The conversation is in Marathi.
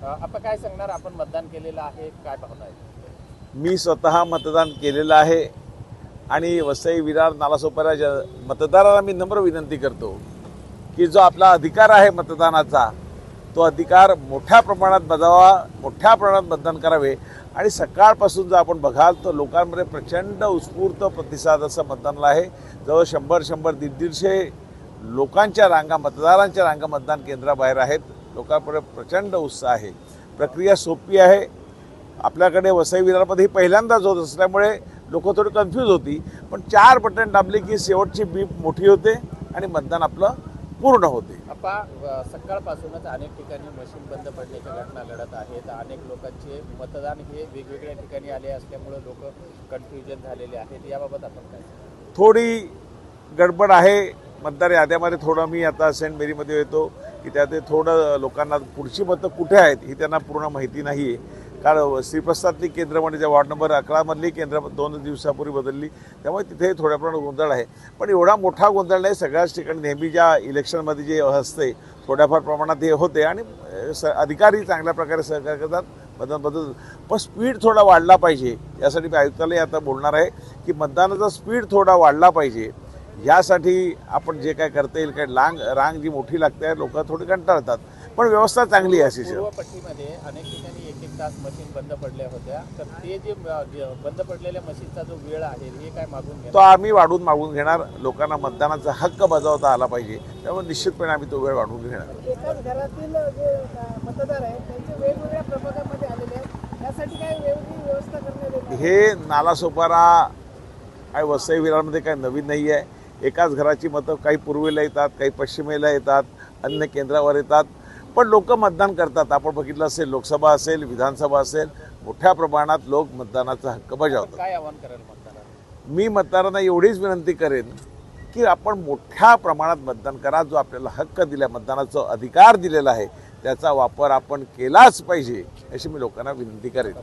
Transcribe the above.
आपण काय सांगणार? आपण मतदान केलेलं आहे, काय भावना आहे? मी स्वतः मतदान केलेलं आहे आणि वसई विरार नालासोपारा मतदारांना मी नम्र विनंती करतो की जो आपला अधिकार आहे मतदानाचा तो अधिकार मोठ्या प्रमाणात बजावा, मोठ्या प्रमाणात मतदान करावे। आणि सकाळपासून जर आपण बघाल तर लोकांमध्ये प्रचंड उत्स्फूर्त प्रतिसाद असं मतदानाला आहे। जवळ 100-150 लोकांच्या रांगा, मतदारांच्या रांगा मतदान केंद्राबाहेर आहेत। लोकांमध्ये प्रचंड उत्साह आहे। प्रक्रिया सोपी आहे। आपल्याकडे वसई विरारमध्ये पहिल्यांदाच होत असल्यामुळे लोक थोडी कन्फ्यूज होती, पण 4 बटन दाबले की शेवटची बीप मोठी होते आणि मतदान आपलं पूर्ण होते। सकाळपासूनच अनेक ठिकाणी मशीन बंद पडण्याच्या घटना घडत आहेत। अनेक लोकांचे मतदान हे वेगवेगळ्या ठिकाणी आले असल्यामुळे लोक कन्फ्युजन झालेले आहेत। याबाबत आपण काय? थोडी गडबड आहे मतदार याद्यामध्ये। थोडं मी आता सेंट मेरीमध्ये येतो की त्यात थोडं लोकांना पुढची मतं कुठे आहेत ही त्यांना पूर्ण माहिती नाही आहे। कारण श्रीप्रसादली केंद्र म्हणजे ज्या वॉर्ड नंबर 11 मधली केंद्र 2 दिवसापूर्वी बदलली, त्यामुळे तिथे थोड्या प्रमाणात गोंधळ आहे। पण एवढा मोठा गोंधळ नाही। सगळ्याच ठिकाणी नेहमी ज्या इलेक्शनमध्ये जे असते थोड्याफार प्रमाणात हे होते आणि अधिकारी चांगल्या प्रकारे सहकार्य करतात, मतदान बदल। पण स्पीड थोडा वाढला पाहिजे, यासाठी मी आयुक्तालय आता बोलणार आहे की मतदानाचा स्पीड थोडा वाढला पाहिजे। यासाठी आपण जे काय करता येईल, काय रांग जी मोठी लागते लोक थोडी कंटाळतात, पण व्यवस्था चांगली आहे। पूर्व पट्टीमध्ये अनेक ठिकाणी 1-1 तास मशीन बंद पडल्या होत्या, तर ते जे बंद पडलेल्या मशीनचा जो वेळ आहे हे काय मागून घेणार? तो आम्ही मागून घेणार। लोकांना मतदानाचा हक्क बजावता आला पाहिजे, त्यामुळे निश्चितपणे आम्ही तो वेळ वाढवून घेणार। एकाच घरातील जे मतदार आहेत त्यांचे वेगवेगळ्या प्रभागामध्ये आलेले आहेत, यासाठी काय वेगळी व्यवस्था करण्यात येईल? हे नालासोपारा आणि वसई विरारमध्ये काही नवीन नाही आहे। एकाच घराची मतं काही पूर्वेला येतात, काही पश्चिमेला येतात, अन्य केंद्रावर येतात, पण लोक मतदान करतात। आपण बघितलं असेल, लोकसभा असेल, विधानसभा असेल, मोठ्या प्रमाणात लोक मतदानाचा हक्क बजावतात। काय आवाहन कराल मतदारांना? मी मतदारांना एवढीच विनंती करेन की आपण मोठ्या प्रमाणात मतदान करा। जो आपल्याला हक्क दिला, मतदानाचा अधिकार दिलेला आहे, त्याचा वापर आपण केलाच पाहिजे, अशी मी लोकांना विनंती करेन।